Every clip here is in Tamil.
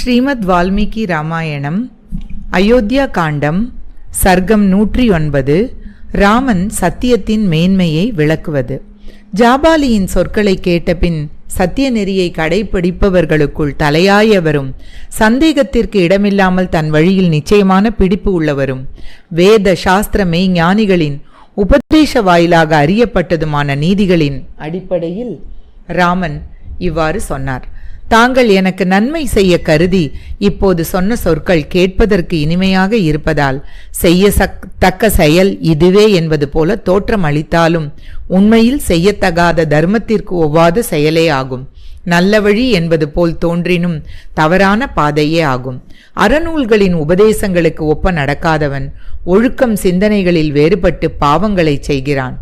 ஸ்ரீமத் வால்மீகி ராமாயணம் அயோத்தியா காண்டம் சர்க்கம் 109. ராமன் சத்தியத்தின் மேன்மையை விளக்குவது. ஜாபாலியின் சொற்களை கேட்டபின் சத்திய நெறியை கடைபிடிப்பவர்களுக்குள் தலையாயவரும் சந்தேகத்திற்கு இடமில்லாமல் தன் வழியில் நிச்சயமான பிடிப்பு உள்ளவரும் வேத சாஸ்திர மெய்ஞானிகளின் உபதேச வாயிலாக அறியப்பட்டதுமான நீதிகளின் அடிப்படையில் ராமன் இவ்வாறு சொன்னார். தாங்கள் எனக்கு நன்மை செய்ய கருதி இப்போது சொன்ன சொற்கள் கேட்பதற்கு இனிமையாக இருப்பதால் செய்யத்தக்க செயல் இதுவே என்பது போல தோற்றம் அளித்தாலும் உண்மையில் செய்யத்தகாத தர்மத்திற்கு ஒவ்வாத செயலே ஆகும். நல்ல வழி என்பது போல் தோன்றினும் தவறான பாதையே ஆகும். அறநூல்களின் உபதேசங்களுக்கு ஒப்ப நடக்காதவன் ஒழுக்கம் சிந்தனைகளில் வேறுபட்டு பாவங்களை செய்கிறான்.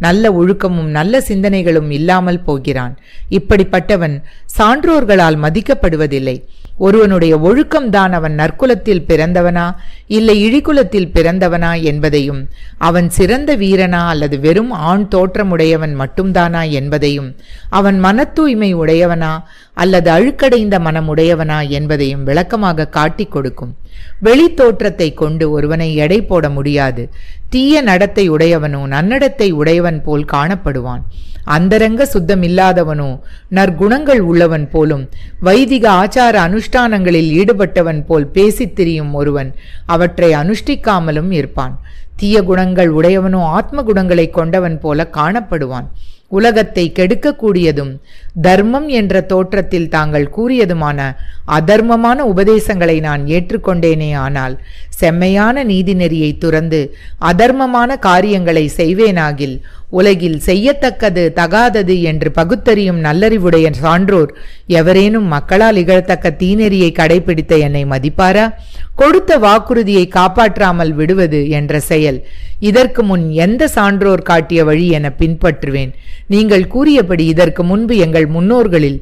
நல்ல ஒழுக்கமும் நல்ல சிந்தனைகளும் இல்லாமல் போகிறான். இப்படிப்பட்டவன் சான்றோர்களால் மதிக்கப்படுவதில்லை. ஒருவனுடைய ஒழுக்கம்தான் அவன் நற்குலத்தில் பிறந்தவனா இல்லை இழிகுலத்தில் பிறந்தவனா என்பதையும், அவன் சிறந்த வீரனா அல்லது வெறும் ஆண் தோற்றமுடையவன் மட்டும்தானா என்பதையும், அவன் மன தூய்மை உடையவனா அல்லது அழுக்கடைந்த மனமுடையவனா என்பதையும் விளக்கமாக காட்டிக் கொடுக்கும். வெளி தோற்றத்தை கொண்டு ஒருவனை எடை போட முடியாது. தீய நடத்தை உடையவனோ நன்னடத்தை உடையவன் போல் காணப்படுவான். அந்தரங்க சுத்தமில்லாதவனோ நற்குணங்கள் உள்ளவன் போலும் வைதிக ஆச்சார அனுஷ்டானங்களில் ஈடுபட்டவன் போல் பேசித் திரியும் ஒருவன் அவற்றை அனுஷ்டிக்காமலும் இருப்பான். தீய குணங்கள் உடையவனோ ஆத்ம குணங்களை கொண்டவன் போல காணப்படுவான். உலகத்தை கெடுக்கக்கூடியதும் தர்மம் என்ற தோற்றத்தில் தாங்கள் கூறியதுமான அதர்மமான உபதேசங்களை நான் ஏற்றுக்கொண்டேனே, ஆனால் செம்மையான நீதி நெறியை துறந்து அதர்மமான காரியங்களை செய்வேனாகில் உலகில் செய்யத்தக்கது தகாதது என்று பகுத்தறியும் நல்லறிவுடைய சான்றோர் எவரேனும் மக்களால் இகழத்தக்க தீநெறியை கடைபிடித்த என்னை மதிப்பாரா? கொடுத்த வாக்குறுதியை காப்பாற்றாமல் விடுவது என்ற செயல் இதற்கு முன் எந்த சான்றோர் காட்டிய வழி என பின்பற்றுவேன். நீங்கள் கூறியபடி இதற்கு முன்பு எங்கள் முன்னோர்களில்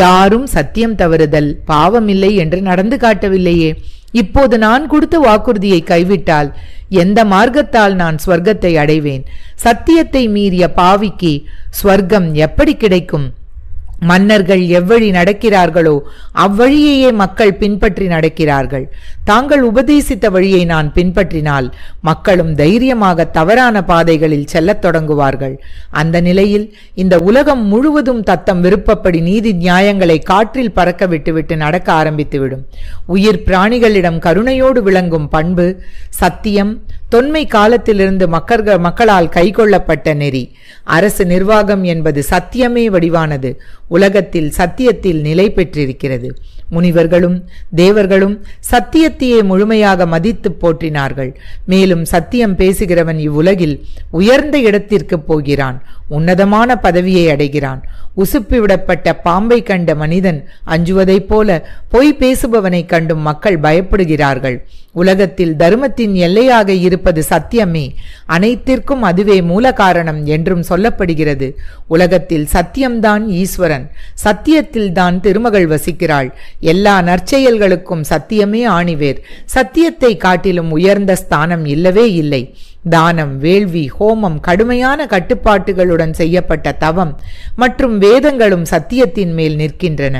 யாரும் சத்தியம் தவறுதல் பாவமில்லை என்று நடந்து காட்டவில்லையே. இப்போது நான் கொடுத்த வாக்குறுதியை கைவிட்டால் எந்த மார்க்கத்தால் நான் ஸ்வர்க்கத்தை அடைவேன்? சத்தியத்தை மீறிய பாவிக்கு ஸ்வர்க்கம் எப்படி கிடைக்கும்? மன்னர்கள் எவ்வழி நடக்கிறார்களோ அவ்வழியையே மக்கள் பின்பற்றி நடக்கிறார்கள். தாங்கள் உபதேசித்த வழியை நான் பின்பற்றினால் மக்களும் தைரியமாக தவறான பாதைகளில் செல்லத் தொடங்குவார்கள். அந்த நிலையில் இந்த உலகம் முழுவதும் தத்தம் விருப்பப்படி நீதி நியாயங்களை காற்றில் பறக்க விட்டுவிட்டு நடக்க ஆரம்பித்துவிடும். உயிர் பிராணிகளிடம் கருணையோடு விளங்கும் பண்பு சத்தியம் தொன்மை காலத்திலிருந்து மக்களால் கைக்கொள்ளப்பட்ட நெறி. அரசு நிர்வாகம் என்பது சத்தியமே வடிவானது. உலகத்தில் சத்தியத்தில் நிலை பெற்றிருக்கிறது. முனிவர்களும் தேவர்களும் சத்தியத்தையே முழுமையாக மதித்து போற்றினார்கள். மேலும் சத்தியம் பேசுகிறவன் இவ்வுலகில் உயர்ந்த இடத்திற்கு போகிறான், உன்னதமான பதவியை அடைகிறான். உசுப்பிவிடப்பட்ட பாம்பை கண்ட மனிதன் அஞ்சுவதைப் போல பொய் பேசுபவனை கண்டும் மக்கள் பயப்படுகிறார்கள். உலகத்தில் தர்மத்தின் எல்லையாக இருப்பது சத்தியமே, அனைத்திற்கும் அதுவே மூல காரணம் என்றும் சொல்லப்படுகிறது. உலகத்தில் சத்தியம்தான் ஈஸ்வரன், சத்தியத்தில்தான் திருமகள் வசிக்கிறாள். எல்லா நற்செயல்களுக்கும் சத்தியமே ஆணிவேர். சத்தியத்தை காட்டிலும் உயர்ந்த ஸ்தானம் இல்லவே இல்லை. தானம், வேள்வி, ஹோமம், கடுமையான கட்டுப்பாட்டுகளுடன் செய்யப்பட்ட தவம் மற்றும் வேதங்களும் சத்தியத்தின் மேல் நிற்கின்றன.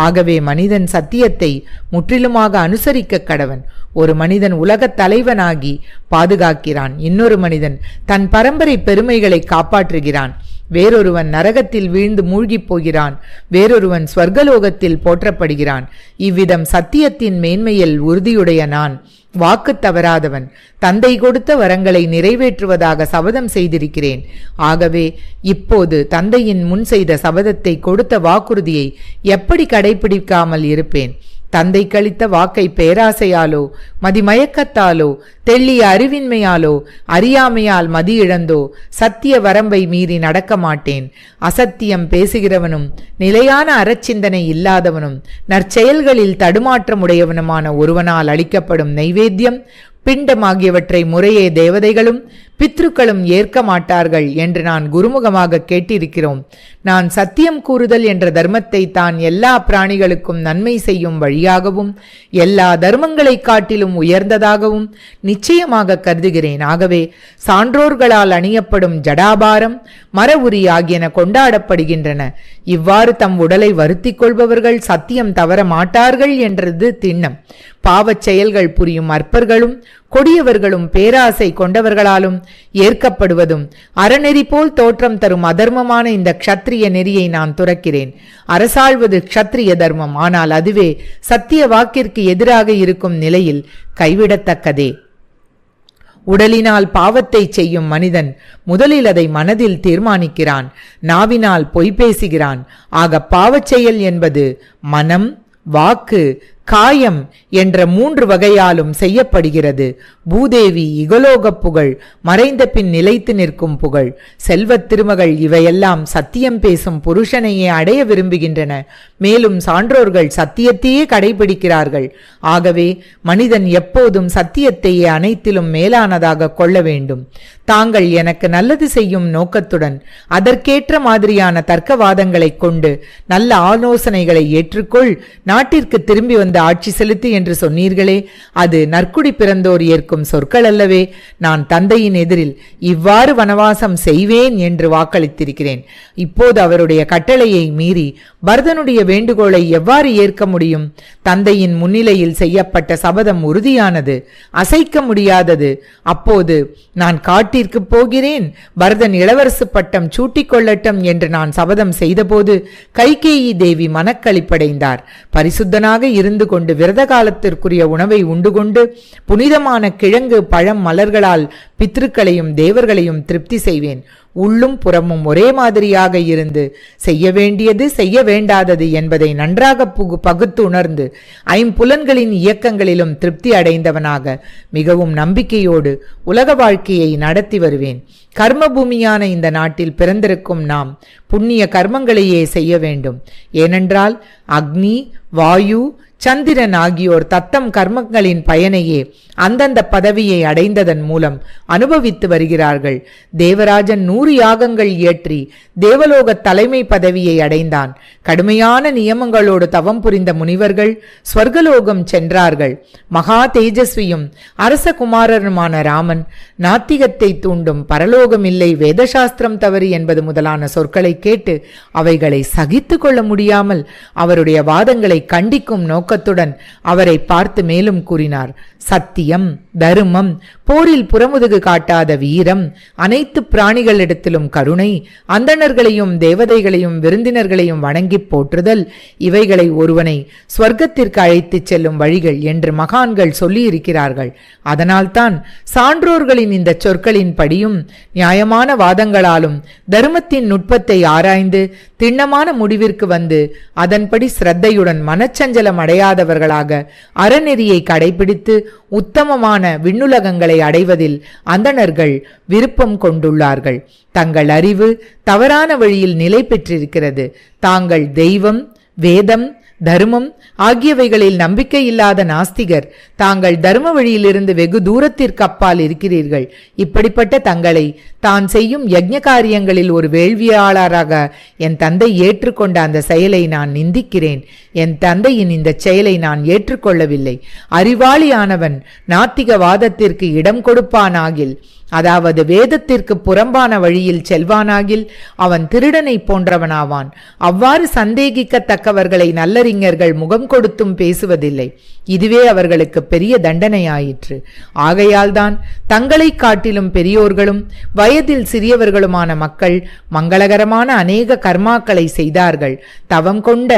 ஆகவே மனிதன் சத்தியத்தை முற்றிலுமாக அனுசரிக்க கடவன். ஒரு மனிதன் உலகத் தலைவனாகி பாதுகாக்கிறான். இன்னொரு மனிதன் தன் பரம்பரை பெருமைகளை காப்பாற்றுகிறான். வேறொருவன் நரகத்தில் வீழ்ந்து மூழ்கிப் போகிறான். வேறொருவன் ஸ்வர்கலோகத்தில் போற்றப்படுகிறான். இவ்விதம் சத்தியத்தின் மேன்மையில் உறுதியுடைய நான் வாக்கு தவறாதவன். தந்தை கொடுத்த வரங்களை நிறைவேற்றுவதாக சபதம் செய்திருக்கிறேன். ஆகவே இப்போது தந்தையின் முன் செய்த சபதத்தை கொடுத்த வாக்குறுதியை எப்படி கடைபிடிக்காமல் இருப்பேன்? தந்தை கழித்த வாக்கை பேராசையாலோ மதிமயக்கத்தாலோ தெள்ளிய அறிவின்மையாலோ அறியாமையால் மதி இழந்தோ சத்திய வரம்பை மீறி நடக்க மாட்டேன். அசத்தியம் பேசுகிறவனும் நிலையான அறச்சிந்தனை இல்லாதவனும் நற்செயல்களில் தடுமாற்றமுடையவனுமான ஒருவனால் அளிக்கப்படும் நைவேத்தியம் பிண்டம் ஆகியவற்றை முறையே தேவதைகளும் பித்ருக்களும் ஏற்க மாட்டார்கள் என்று நான் குருமுகமாக கேட்டிருக்கிறோம். நான் சத்தியம் கூறுதல் என்ற தர்மத்தை தான் எல்லா பிராணிகளுக்கும் நன்மை செய்யும் வழியாகவும் எல்லா தர்மங்களை காட்டிலும் உயர்ந்ததாகவும் நிச்சயமாக கருதுகிறேன். ஆகவே சான்றோர்களால் அணியப்படும் ஜடாபாரம், மர உரி ஆகியன கொண்டாடப்படுகின்றன. இவ்வாறு தம் உடலை வருத்திக் கொள்பவர்கள் சத்தியம் தவற மாட்டார்கள் என்றது திண்ணம். பாவச் செயல்கள் புரியும் அற்பர்களும் கொடியவர்களும் பேராசை கொண்டவர்களாலும் ஏற்கப்படுவதும் அறநெறி போல் தோற்றம் தரும் அதர்மமான இந்த க்ஷத்ரிய நெறியை நான் துறக்கிறேன். அரசாழ்வது க்ஷத்ரிய தர்மம், ஆனால் அதுவே சத்திய வாக்கிற்கு எதிராக இருக்கும் நிலையில் கைவிடத்தக்கதே. உடலினால் பாவத்தை செய்யும் மனிதன் முதலில் அதை மனதில் தீர்மானிக்கிறான், நாவினால் பொய் பேசுகிறான். ஆக பாவச் செயல் என்பது மனம், வாக்கு, காயம் என்ற 3 வகையாலும் செய்யப்படுகிறது. பூதேவி, இகலோக புகழ், மறைந்த பின் நிலைத்து நிற்கும் புகழ், செல்வத் திருமகள் இவையெல்லாம் சத்தியம் பேசும் புருஷனையே அடைய விரும்புகின்றன. மேலும் சான்றோர்கள் சத்தியத்தையே கடைபிடிக்கிறார்கள். ஆகவே மனிதன் எப்போதும் சத்தியத்தையே அனைத்திலும் மேலானதாக கொள்ள வேண்டும். தாங்கள் எனக்கு நல்லது செய்யும் நோக்கத்துடன் அதற்கேற்ற மாதிரியான தர்க்கவாதங்களை கொண்டு நல்ல ஆலோசனைகளை ஏற்றுக்கொள், நாட்டிற்கு திரும்பி வந்து ஆட்சி செலுத்து என்று சொன்னீர்களே, அது நற்குடி பிறந்தோர் ஏற்கும் சொற்கள் அல்லவே. நான் தந்தையின் எதிரில் இவ்வாறு வனவாசம் செய்வேன் என்று வாக்களித்திருக்கிறேன். இப்போது அவருடைய கட்டளையை மீறி பரதனுடைய வேண்டுகோளை எவ்வாறு ஏற்க முடியும்? தந்தையின் முன்னிலையில் செய்யப்பட்ட சபதம் உறுதியானது, அசைக்க முடியாதது. அப்போது நான் காட்டிற்கு போகிறேன், பரதன் இளவரசு பட்டம் சூட்டிக் கொள்ளட்டும் என்று நான் சபதம் செய்தபோது கைகேயி தேவி மனக்களிப்படைந்தார். பரிசுத்தனாக இருந்து கொண்டு விரத காலத்திற்குரிய உணவை உண்டு கொண்டு புனிதமான கிழங்கு, பழம், மலர்களால் பித்ருக்களையும் தேவர்களையும் திருப்தி செய்வேன். உள்ளும் புறமும் ஒரே மாதிரியாக இருந்து செய்ய வேண்டியது செய்ய வேண்டாதது என்பதை நன்றாக பகுத்து உணர்ந்து ஐம்புலன்களின் இயக்கங்களிலும் திருப்தி அடைந்தவனாக மிகவும் நம்பிக்கையோடு உலக வாழ்க்கையை நடத்தி வருவேன். கர்மபூமியான இந்த நாட்டில் பிறந்திருக்கும் நாம் புண்ணிய கர்மங்களையே செய்ய வேண்டும். ஏனென்றால் அக்னி, வாயு, சந்திரன் ஆகியோர் தத்தம் கர்மங்களின் பயனையே அந்தந்த பதவியை அடைந்ததன் மூலம் அனுபவித்து வருகிறார்கள். தேவராஜன் 100 யாகங்கள் இயற்றி தேவலோக தலைமை பதவியை அடைந்தான். கடுமையான நியமங்களோடு தவம் புரிந்த முனிவர்கள் ஸ்வர்கலோகம் சென்றார்கள். மகா தேஜஸ்வியும் அரச குமாரனுமான ராமன் நாத்திகத்தை தூண்டும் பரலோகமில்லை, வேதசாஸ்திரம் தவறு என்பது முதலான சொற்களை கேட்டு அவைகளை சகித்து கொள்ள முடியாமல் அவருடைய வாதங்களை கண்டிக்கும் நோக்கத்துடன் அவரை பார்த்து மேலும் கூறினார். சத்தியம், தருமம், போரில் புறமுதுகு காட்டாத வீரம், அனைத்து பிராணிகளிடத்திலும் கருணை, அந்தணர்களையும் தேவதைகளையும் விருந்தினர்களையும் வணங்கி போற்றுதல், இவைகளை ஒருவனை ஸ்வர்க்கத்திற்கு அழைத்துச் செல்லும் வழிகள் என்று மகான்கள் சொல்லி இருக்கிறார்கள். அதனால்தான் சான்றோர்களின் இந்த சொற்களின் படியும் நியாயமான வாதங்களாலும் தர்மத்தின் நுட்பத்தை ஆராய்ந்து திண்ணமான முடிவிற்கு வந்து அதன்படி சிரத்தையுடன் மனச்சஞ்சலம் அடையாதவர்களாக அறநெறியை கடைபிடித்து உத்தமமான விண்ணுலகங்களை அடைவதில் அந்தணர்கள் விருப்பம் கொண்டுள்ளார்கள். தங்கள் அறிவு தவறான வழியில் நிலை பெற்றிருக்கிறது. தாங்கள் தெய்வம், வேதம், தர்மம் ஆகியவைகளில் நம்பிக்கை இல்லாத நாஸ்திகர். தாங்கள் தர்ம வழியிலிருந்து வெகு தூரத்திற்கு அப்பால் இருக்கிறீர்கள். இப்படிப்பட்ட தங்களை தான் செய்யும் யஜ்ஞ காரியங்களில் ஒரு வேள்வியாளராக என் தந்தை ஏற்றுக்கொண்ட அந்த செயலை நான் நிந்திக்கிறேன். என் தந்தையின் இந்த செயலை நான் ஏற்றுக்கொள்ளவில்லை. அறிவாளியானவன் நாத்திகவாதத்திற்கு இடம் கொடுப்பானாகில், அதாவது வேதத்திற்கு புறம்பான வழியில் செல்வானாகில் அவன் திருடனை போன்றவனாவான். அவ்வாறு சந்தேகிக்கத்தக்கவர்களை நல்லறிஞர்கள் முகம் கொடுத்தும் பேசுவதில்லை. இதுவே அவர்களுக்கு பெரிய தண்டனையாயிற்று. ஆகையால்தான் தங்களை காட்டிலும் பெரியோர்களும் வயதில் சிறியவர்களுமான மக்கள் மங்களகரமான அநேக கர்மாக்களை செய்தார்கள். தவம் கொண்ட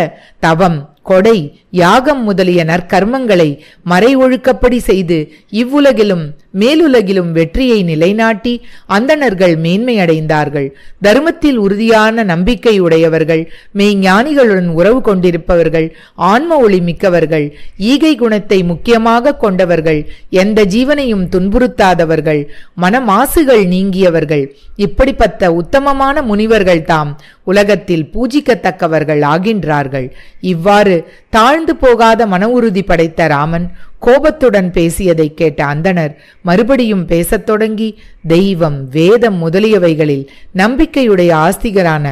தவம், கொடை, யாகம் முதலிய நற்கர்மங்களை மறை ஒழுக்கப்படி செய்து இவ்வுலகிலும் மேலுலகிலும் வெற்றியை நிலைநாட்டி அந்தணர்கள் மேன்மையடைந்தார்கள். தர்மத்தில் உறுதியான நம்பிக்கை உடையவர்கள், மெய்ஞானிகளுடன் உறவு கொண்டிருப்பவர்கள், ஆன்ம ஒளி மிக்கவர்கள், ஈகை குணத்தை முக்கியமாக கொண்டவர்கள், எந்த ஜீவனையும் துன்புறுத்தாதவர்கள், மனமாசுகள் நீங்கியவர்கள், இப்படிப்பட்ட உத்தமமான முனிவர்கள் தாம் உலகத்தில் பூஜிக்கத்தக்கவர்கள் ஆகின்றார்கள். இவ்வாறு இவ்வாறு தாழ்ந்து போகாத மன உறுதி படைத்த ராமன் கோபத்துடன் பேசியதை கேட்ட அந்தணர் மறுபடியும் பேசத் தொடங்கி தெய்வம், வேதம் முதலியவைகளில் நம்பிக்கையுடைய ஆஸ்திகரான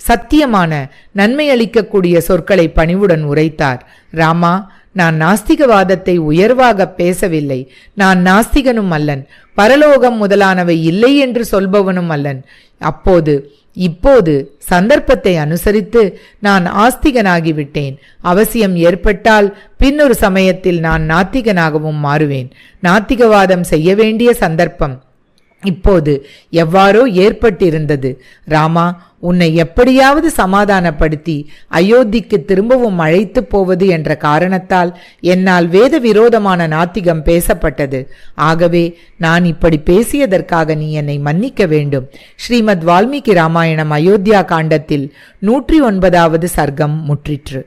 சத்தியமான நன்மை அளிக்கக்கூடிய சொற்களை பணிவுடன் உரைத்தார். ராமா, நான் நாஸ்திகவாதத்தை உயர்வாக பேசவில்லை. நான் நாஸ்திகனும் அல்லன், பரலோகம் முதலானவை இல்லை என்று சொல்பவனும் அல்லன். இப்போது சந்தர்ப்பத்தை அனுசரித்து நான் ஆஸ்திகனாகிவிட்டேன். அவசியம் ஏற்பட்டால் பின்னொரு சமயத்தில் நான் நாத்திகனாகவும் மாறுவேன். நாத்திகவாதம் செய்ய வேண்டிய சந்தர்ப்பம் இப்போது எவ்வாறோ ஏற்பட்டிருந்தது. ராமா, உன்னை எப்படியாவது சமாதானப்படுத்தி அயோத்திக்கு திரும்பவும் அழைத்து போவது என்ற காரணத்தால் என்னால் வேத விரோதமான நாத்திகம் பேசப்பட்டது. ஆகவே நான் இப்படி பேசியதற்காக நீ என்னை மன்னிக்க வேண்டும். ஸ்ரீமத் வால்மீகி ராமாயணம் அயோத்தியா காண்டத்தில் 109வது சர்க்கம் முற்றிற்று.